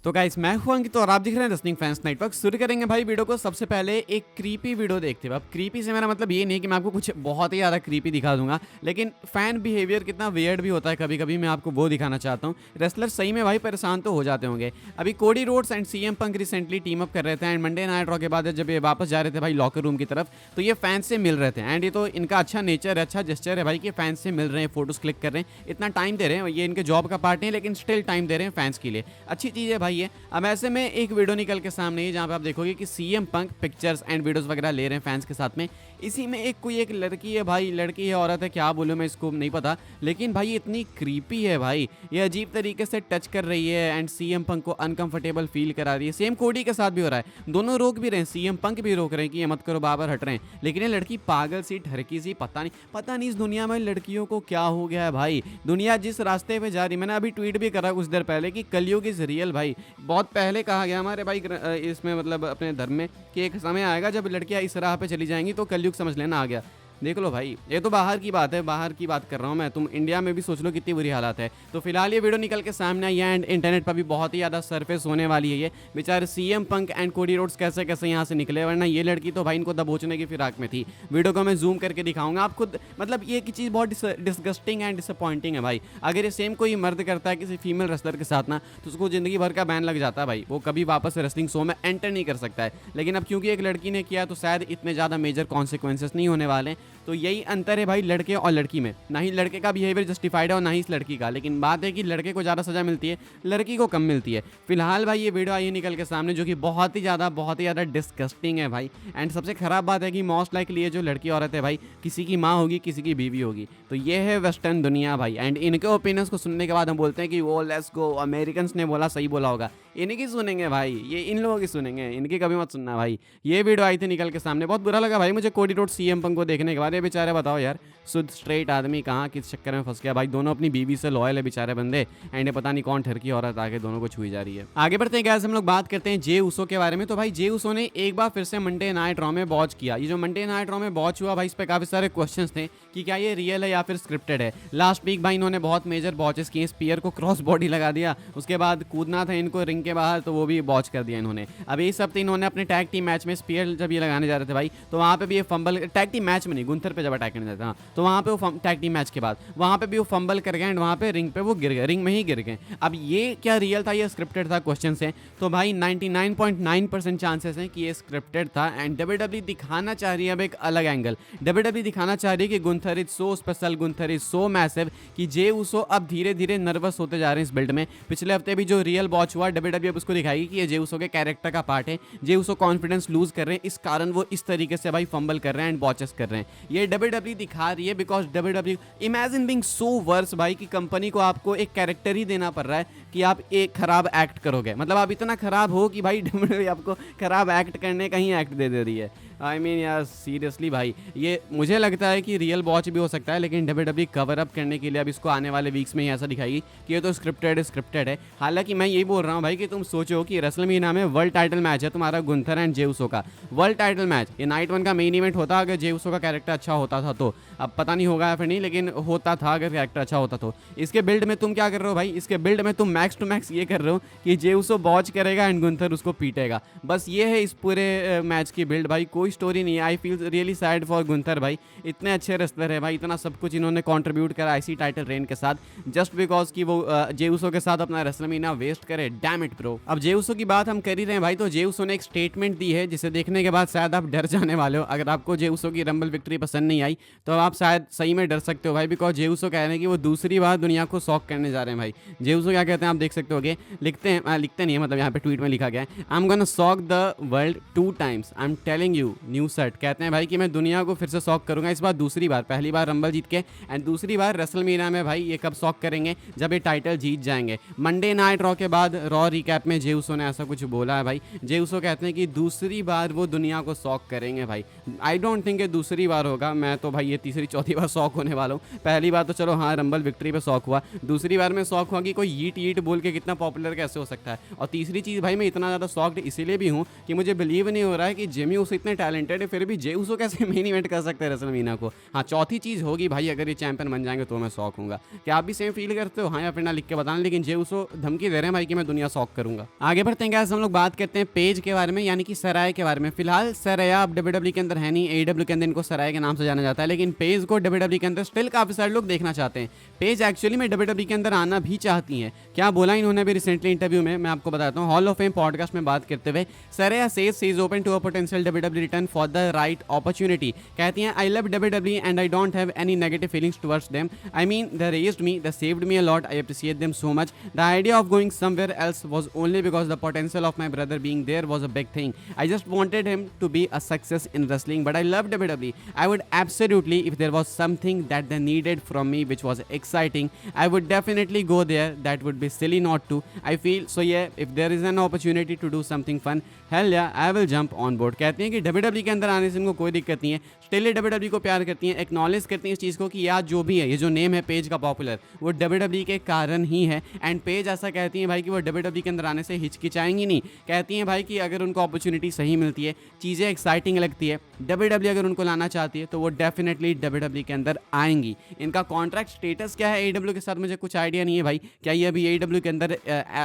तो गाइस मैं हूं अंकित और आप दिख रहे हैं रेसलिंग फैंस नेटवर्क। शुरू करेंगे भाई वीडियो को। सबसे पहले एक क्रीपी वीडियो देखते हैं। अब क्रीपी से मेरा मतलब ये नहीं कि मैं आपको कुछ बहुत ही ज़्यादा क्रीपी दिखा दूंगा, लेकिन फैन बिहेवियर कितना वियर्ड भी होता है कभी कभी, मैं आपको वो दिखाना चाहता हूँ। रेसलर सही में भाई परेशान तो हो जाते होंगे। अभी Cody Rhodes and CM Punk recently team up कर रहे थे एंड मंडे नाइट रॉ के बाद जब ये वापस जा रहे थे भाई लॉकर रूम की तरफ, तो ये फैंस से मिल रहे थे। एंड ये तो इनका अच्छा नेचर है, अच्छा जेस्चर है भाई कि फैंस से मिल रहे हैं, फोटोज क्लिक कर रहे हैं, इतना टाइम दे रहे हैं। ये इनके जॉब का पार्ट नहीं है, लेकिन स्टिल टाइम दे रहे हैं फैंस के लिए, अच्छी चीज़ है भाई ये। अब ऐसे में एक वीडियो निकल के सामने है जहाँ पे आप देखोगे कि CM Punk pictures and videos वगैरह ले रहे हैं फैंस के साथ में। इसी में एक लड़की है भाई, लड़की है औरत है क्या बोलूँ मैं, इसको नहीं पता, लेकिन भाई इतनी क्रीपी है भाई, ये अजीब तरीके से टच कर रही है एंड सीएम पंक को अनकंफर्टेबल फील करा रही है। सेम कोडी के साथ भी हो रहा है, दोनों रोक भी रहे हैं, सीएम पंक भी रोक रहे हैं कि ये मत करो, बाबर हट रहे हैं, लेकिन ये लड़की पागल सी ठरकी सी, पता नहीं इस दुनिया में लड़कियों को क्या हो गया है भाई। दुनिया जिस रास्ते पे जा रही, मैंने अभी ट्वीट भी करा कुछ देर पहले कि कलयुग इज रियल भाई। बहुत पहले कहा गया हमारे भाई इसमें मतलब अपने धर्म में कि एक समय आएगा जब लड़कियां इस राह पे चली जाएंगी तो कलयुग समझ लेना आ गया। देख लो भाई, ये तो बाहर की बात है, बाहर की बात कर रहा हूँ मैं, तुम इंडिया में भी सोच लो कितनी बुरी हालत है। तो फिलहाल ये वीडियो निकल के सामने आई है एंड इंटरनेट पर भी बहुत ही ज़्यादा सरफेस होने वाली है। ये बेचारे CM Punk and Cody Rhodes कैसे कैसे यहाँ से निकले, वरना ये लड़की तो भाई इनको दबोचने की फिराक में थी। वीडियो को मैं जूम करके दिखाऊंगा आप खुद, मतलब ये की चीज़ बहुत डिस्गस्टिंग एंड डिसअपॉइंटिंग है भाई। अगर ये सेम कोई मर्द करता है किसी फीमेल रेसलर के साथ ना, तो उसको ज़िंदगी भर का बैन लग जाता है भाई, वो कभी वापस रेसलिंग शो में एंटर नहीं कर सकता है। लेकिन अब क्योंकि एक लड़की ने किया तो शायद इतने ज़्यादा मेजर कॉन्सिक्वेंसेस नहीं होने वाले। तो यही अंतर है भाई लड़के और लड़की में, ना ही लड़के का बिहेवियर जस्टिफाइड है और ना ही इस लड़की का, लेकिन बात है कि लड़के को ज़्यादा सज़ा मिलती है, लड़की को कम मिलती है। फिलहाल भाई ये वीडियो आई है निकल के सामने, जो कि बहुत ही ज़्यादा डिस्गस्टिंग है भाई। एंड सबसे ख़राब बात है कि मोस्ट लाइकली ये जो लड़की औरत है भाई, किसी की माँ होगी, किसी की बीवी होगी। तो ये है वेस्टर्न दुनिया भाई। एंड इनके ओपिनियंस को सुनने के बाद हम बोलते हैं कि वो लेट्स गो, अमेरिकन्स ने बोला सही बोला होगा। इनकी सुनेंगे भाई, ये इन लोगों की सुनेंगे, इनकी कभी मत सुनना भाई। ये वीडियो आई थी निकल के सामने, बहुत बुरा लगा भाई मुझे कोडी रोड सीएम पंक को देखने के बाद। ये बेचारे बताओ यार, शुद्ध स्ट्रेट आदमी कहाँ किस चक्कर में फंस गया भाई। दोनों अपनी बीवी से लॉयल है बेचारे बंदे, एंड पता नहीं कौन ठरकी औरत आके दोनों को छुई जा रही है। आगे बढ़ते हैं गैस, हम लोग बात करते हैं जे उसो के बारे में। तो भाई जे उसो ने एक बार फिर से मंडे नाइट रॉ में बॉच किया। ये जो मंडे नाइट रॉ में बॉच हुआ भाई, इस पर काफी सारे क्वेश्चंस थे कि क्या ये रियल है या फिर स्क्रिप्टेड है। लास्ट वीक भाई इन्होंने बहुत मेजर बॉचेस किए, स्पीयर को क्रॉस बॉडी लगा दिया, उसके बाद कूदना था इनको रिंग के बाहर, तो वो भी बॉच कर दिया इन्होंने। अब इस हफ्ते इन्होंने अपने टैग टीम मैच में स्पीयर जब ये लगाने जा रहे थे भाई, तो वहाँ पे भी ये फंबल, टैग टीम मैच में नहीं, गुंथर पे जब अटैक करने जाता, तो वहाँ पे वो टैग टीम मैच के बाद वहाँ पे भी वो फंबल कर गए एंड वहाँ पे रिंग पे वो गिर गए, रिंग में ही गिर गए। अब ये क्या रियल था, ये स्क्रिप्टेड था, क्वेश्चन है। तो भाई 99.9% चांसेस हैं कि ये स्क्रिप्टेड था एंड डब्ल्यूडब्ल्यू दिखाना चाह रही है अब एक अलग एंगल। डब्ल्यूडब्ल्यू दिखाना चाह रही है कि Gunther is so special, Gunther is so massive, कि जे उसो अब धीरे धीरे नर्वस होते जा रहे हैं इस बिल्ड में। पिछले हफ्ते भी जो रियल बॉच हुआ, डब्ल्यूडब्ल्यू अब उसको दिखाएगी कि ये जे उसो के कैरेक्टर का पार्ट है। जे उसो कॉन्फिडेंस लूज कर रहे हैं, इस कारण वो इस तरीके से भाई फंबल कर रहे हैं एंड बॉचेस कर रहे हैं। ये डब्ल्यूडब्ल्यू दिखा रही है because WW imagine being so worse भाई, कि कंपनी को आपको एक कैरेक्टर ही देना पड़ रहा है कि आप एक खराब एक्ट करोगे, मतलब आप इतना खराब हो कि भाई डब्ल्यूडब्ल्यू आपको खराब एक्ट करने का ही एक्ट दे रही है। आई मीन यार सीरियसली भाई, ये मुझे लगता है कि रियल बॉच भी हो सकता है, लेकिन डब्ल्यूडब्ल्यू कवर अप करने के लिए अब इसको आने वाले वीक्स में ही ऐसा दिखाएगी कि ये तो स्क्रिप्टेड है। हालांकि मैं यही बोल रहा हूँ भाई कि तुम सोचो कि रेसलमेनिया में वर्ल्ड टाइटल मैच है तुम्हारा गुंथर एंड जे उसो का, वर्ल्ड टाइटल मैच, ये नाइट 1 का मेन इवेंट होता अगर जे उसो का कैरेक्टर अच्छा होता था तो। अब पता नहीं होगा या फिर नहीं, लेकिन होता था अगर कैरेक्टर अच्छा होता तो। इसके बिल्ड में तुम क्या कर रहे हो भाई, इसके बिल्ड में तुम मैक्स टू मैक्स ये कर रहे हो कि जे उसो बॉच करेगा एंड गुंथर उसको पीटेगा, बस ये है इस पूरे मैच की बिल्ड भाई, कोई स्टोरी नहीं है। I feel really sad for Gunther भाई, इतने अच्छे रेसलर है भाई, इतना सब कुछ इन्होंने कंट्रीब्यूट करा आईसी टाइटल रेन के साथ, जस्ट बिकॉज कि वो जे उसो के साथ अपना रेसलमेनिया वेस्ट करे। Damn it bro. अब जे उसो की बात हम कर ही रहे हैं भाई, तो जे उसो ने एक स्टेटमेंट दी है जिसे देखने के बाद शायद आप डर जाने वाले हो। अगर आपको जे उसो की रंबल विक्ट्री पसंद नहीं आई तो आप शायद सही में डर सकते हो भाई, बिकॉज जे उसो कह रहे हैं कि वो दूसरी बार दुनिया को शॉक करने जा रहे हैं भाई। जे उसो क्या कहते हैं आप देख सकते होगे, लिखते नहीं है, मतलब यहाँ पे ट्वीट में लिखा गया है, I am gonna shock the world 2 times, I am telling you new cert. कहते हैं भाई कि मैं दुनिया को फिर से शॉक करूंगा, इस बार दूसरी बार, पहली बार रंबल जीत के एंड दूसरी बार रेसलमेनिया में भाई। ये कब शॉक करेंगे, जब ये टाइटल जीत जाएंगे। मंडे नाइट रॉ के बाद रॉ रिकैप में जे उसो ने ऐसा कुछ बोला है भाई। जे उसो कहते हैं कि दूसरी बार वो दुनिया को शॉक करेंगे भाई। आई डोंट थिंक ये दूसरी बार होगा, मैं तो भाई ये तीसरी चौथी बार शॉक होने वाला हूँ। पहली बार तो चलो हाँ रंबल विक्ट्री पे शॉक हुआ, दूसरी बार में शॉक हुआ कि कोई ईट बोल के कितना पॉपुलर कैसे हो सकता है। और तीसरी चीज़ भाई, मैं इतना ज़्यादा शॉक्ड इसीलिए भी हूँ कि मुझे बिलीव नहीं हो रहा है कि जिमी ऊसो इतने टैलेंटेड है, फिर भी जे ऊसो कैसे मेन इवेंट कर सकते हैं रेसलमेनिया को। हाँ, चौथी चीज़ होगी भाई, अगर ये चैंपियन बन जाएंगे तो मैं शॉक हूँगा। क्या आप भी सेम फील करते हो? हाँ या फिर ना लिख के बताना। लेकिन जे ऊसो धमकी दे रहे हैं भाई कि मैं दुनिया शॉक करूँगा। आगे बढ़ते हैं गाइस, हम लोग बात करते हैं पेज के बारे में, यानी कि सराय के बारे में। फिलहाल सरया अब डब्ल्यूडब्ल्यू के अंदर है नहीं, एडब्ल्यू के अंदर इनको सराय के नाम से जाना जाता है, लेकिन पेज को डब्ल्यूडब्ल्यू के अंदर स्टिल काफी सारे लोग देखना चाहते हैं। पेज एक्चुअली में डब्ल्यूडब्ल्यू के अंदर आना भी चाहती हैं। क्या बोला इन्होंने भी रिसेंटली इंटरव्यू में, मैं आपको बताता हूँ। हॉल ऑफ फेम पॉडकास्ट में बात करते हुए Saraya says she is open to a potential WW return for the right opportunity. कहती हैं I love WW and I don't have any negative feelings towards them. I mean they raised me, they saved me a lot, I appreciate them so much. The idea of going somewhere else was only because the potential of my brother being there was a big thing. I just wanted him to be a success in wrestling, but I love WWE. I would absolutely, if there was something that they needed from me which was exciting, I would definitely go there. That would be silly not to. I feel so, yeah, if there is an opportunity to do something fun, hell yeah, I will jump on board. कहती हैं कि WWE के अंदर आने से इनको कोई दिक्कत नहीं है, स्टिल WWE को प्यार करती हैं, एक्नॉलेज करती हैं इस चीज़ को कि यार जो भी है, ये जो नेम है पेज का पॉपुलर, वो WWE के कारण ही है। एंड पेज ऐसा कहती हैं भाई कि वो WWE के अंदर आने से हिचकिचाएंगी नहीं। कहती हैं भाई कि अगर उनको अपॉर्चुनिटी सही मिलती है, चीज़ें एक्साइटिंग लगती है, WWE अगर उनको लाना चाहती है तो वो डेफिनेटली WWE के अंदर आएंगी। इनका कॉन्ट्रैक्ट स्टेटस क्या है AEW के साथ मुझे कुछ आइडिया नहीं है भाई। क्या ये अभी AEW के अंदर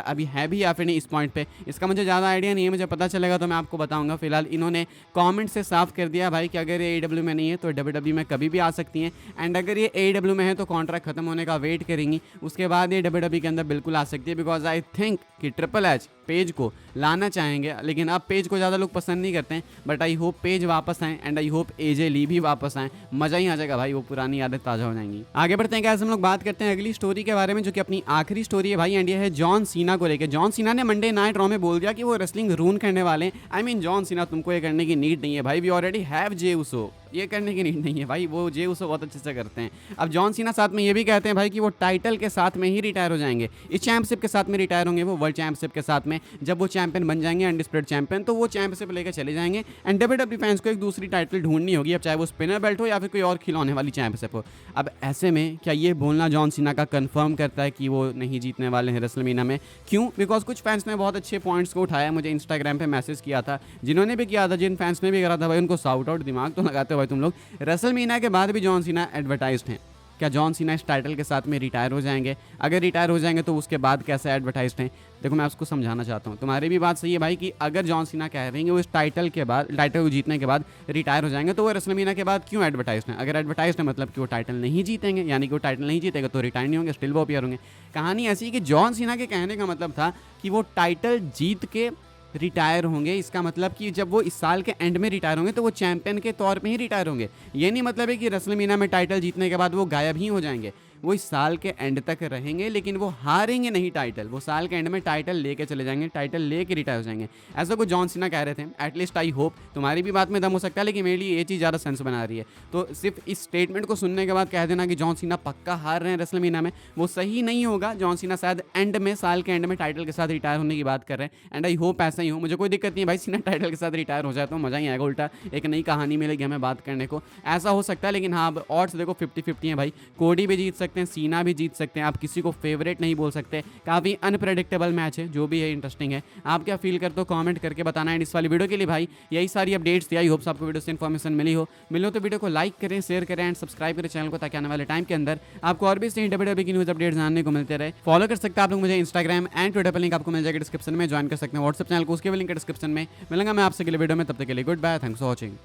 अभी है भी या फिर नहीं, इस पॉइंट पे इसका मुझे ज़्यादा आइडिया नहीं है। मुझे पता चलेगा तो मैं आपको बताऊंगा। फिलहाल इन्होंने कमेंट से साफ कर दिया भाई कि अगर ये AEW में नहीं है तो WWE में कभी भी आ सकती हैं। एंड अगर ये AEW में है तो कॉन्ट्रैक्ट खत्म होने का वेट करेंगी, उसके बाद ये WWE के अंदर बिल्कुल आ सकती है। बिकॉज आई थिंक कि ट्रिपल एच पेज को लाना चाहेंगे, लेकिन अब पेज को ज़्यादा लोग पसंद नहीं करते हैं। बट आई होप पेज वापस आएँ एंड आई होप AJ ली भी वापस आएँ। मज़ा ही आ जाएगा भाई, वो पुरानी यादें ताज़ा हो जाएंगी। आगे बढ़ते हैं गाइस, हम लोग बात करते हैं अगली स्टोरी के बारे में, जो कि अपनी आखिरी स्टोरी है भाई। एंड ये है जॉन सीना को लेकर। जॉन सीना ने मंडे नाइट रॉ में बोल दिया कि वो रेसलिंग रून करने वाले हैं। आई मीन जॉन सीना, तुमको ये करने की नीड नहीं है भाई, we already have Jey Uso, ये करने की नीड नहीं है भाई, वो जे ऊसो बहुत अच्छे से करते हैं। अब जॉन सीना साथ में ये भी कहते हैं भाई कि वो टाइटल के साथ में ही रिटायर हो जाएंगे, इस चैंपियनशिप के साथ में रिटायर होंगे, वो वर्ल्ड चैंपियनशिप के साथ में। जब वो चैंपियन बन जाएंगे, अनडिस्प्यूटेड चैंपियन, तो वो चैंपियनशिप लेकर चले जाएंगे। एंड WWE फैंस को एक दूसरी टाइटल ढूंढनी होगी, अब चाहे वो स्पिनर बेल्ट हो या फिर कोई और खिलौने वाली चैंपियनशिप हो। अब ऐसे में क्या ये बोलना जॉन सीना का कंफर्म करता है कि वो नहीं जीतने वाले हैं रेसलमेनिया में? क्यों? बिकॉज कुछ फैंस ने बहुत अच्छे पॉइंट्स को उठाया, मुझे इंस्टाग्राम पे मैसेज किया था, जिन्होंने भी किया था, जिन फैंस ने भी करा था भाई, उनको साउट आउट, दिमाग तो लगाते हो भाई तुम लोग। रेसलमेनिया के बाद भी जॉन सीना एडवर्टाइज्ड हैं। क्या जॉन सीना इस टाइटल के साथ में रिटायर हो जाएंगे? अगर रिटायर हो जाएंगे तो उसके बाद कैसे एडवर्टाइज्ड हैं? देखो मैं उसको समझाना चाहता हूँ, तुम्हारी भी बात सही है भाई कि अगर जॉन सीना कह रहे हैं वो इस टाइटल के बाद, टाइटल को जीतने के बाद रिटायर हो जाएंगे, तो वो रेसलमेनिया के बाद क्यों एडवर्टाइज्ड हैं? अगर एडवर्टाइज्ड है मतलब कि वो टाइटल नहीं जीतेंगे, यानी कि वो टाइटल नहीं जीतेगा तो रिटायर नहीं होंगे, स्टिल वो अपीयर होंगे। कहानी ऐसी है कि जॉन सीना के कहने का मतलब था कि वो टाइटल जीत के रिटायर होंगे। इसका मतलब कि जब वो इस साल के एंड में रिटायर होंगे तो वो चैंपियन के तौर पे ही रिटायर होंगे। ये नहीं मतलब है कि रेसलमेनिया में टाइटल जीतने के बाद वो गायब ही हो जाएंगे। वो इस साल के एंड तक रहेंगे, लेकिन वो हारेंगे नहीं टाइटल। वो साल के एंड में टाइटल लेके चले जाएंगे, टाइटल लेके रिटायर हो जाएंगे, ऐसा कुछ जॉन सीना कह रहे थे। एटलीस्ट आई होप, तुम्हारी भी बात में दम हो सकता है, लेकिन मेरे लिए ये चीज़ ज़्यादा सेंस बना रही है। तो सिर्फ इस स्टेटमेंट को सुनने के बाद कह देना कि जॉन सीना पक्का हार रहे हैं रेसलमेनिया में, वो सही नहीं होगा। जॉन सीना शायद एंड में, साल के एंड में टाइटल के साथ रिटायर होने की बात कर रहे हैं। एंड आई होप ऐसा ही हो, मुझे कोई दिक्कत नहीं है भाई, सीना टाइटल के साथ रिटायर हो जाए तो मज़ा ही आएगा, उल्टा एक नई कहानी मिलेगी हमें बात करने को, ऐसा हो सकता है। लेकिन हाँ, अब ऑड्स देखो 50-50 है भाई, कोडी भी जीत सकते हैं, सीना भी जीत सकते हैं, आप किसी को फेवरेट नहीं बोल सकते। काफ़ी अनप्रेडिक्टेबल मैच है, जो भी है इंटरेस्टिंग है। आप क्या फील करते हो कमेंट करके बताना है। इस वाली वीडियो के लिए भाई यही सारी अपडेट्स थी। आई होप्स आपको वीडियो से इन्फॉर्मेशन मिली हो तो वीडियो को लाइक करें, शेयर करें एंड सब्सक्राइब करें चैनल को, ताकि आने वाले टाइम के अंदर आपको और भी सही WWE की न्यूज़ अपडेट्स जानने को मिलते रहे। फॉलो कर सकते हैं आप लोग मुझे इंस्टाग्राम एंड ट्विटर पर, लिंक आपको मिल जाएगा डिस्क्रिप्शन में। ज्वाइन कर सकते हैं व्हाट्सएप चैनल को, उसके भी लिंक डिस्क्रिप्शन में। मिलेंगे मैं आपसे अगले वीडियो में, तब तक के लिए goodbye, thanks for watching.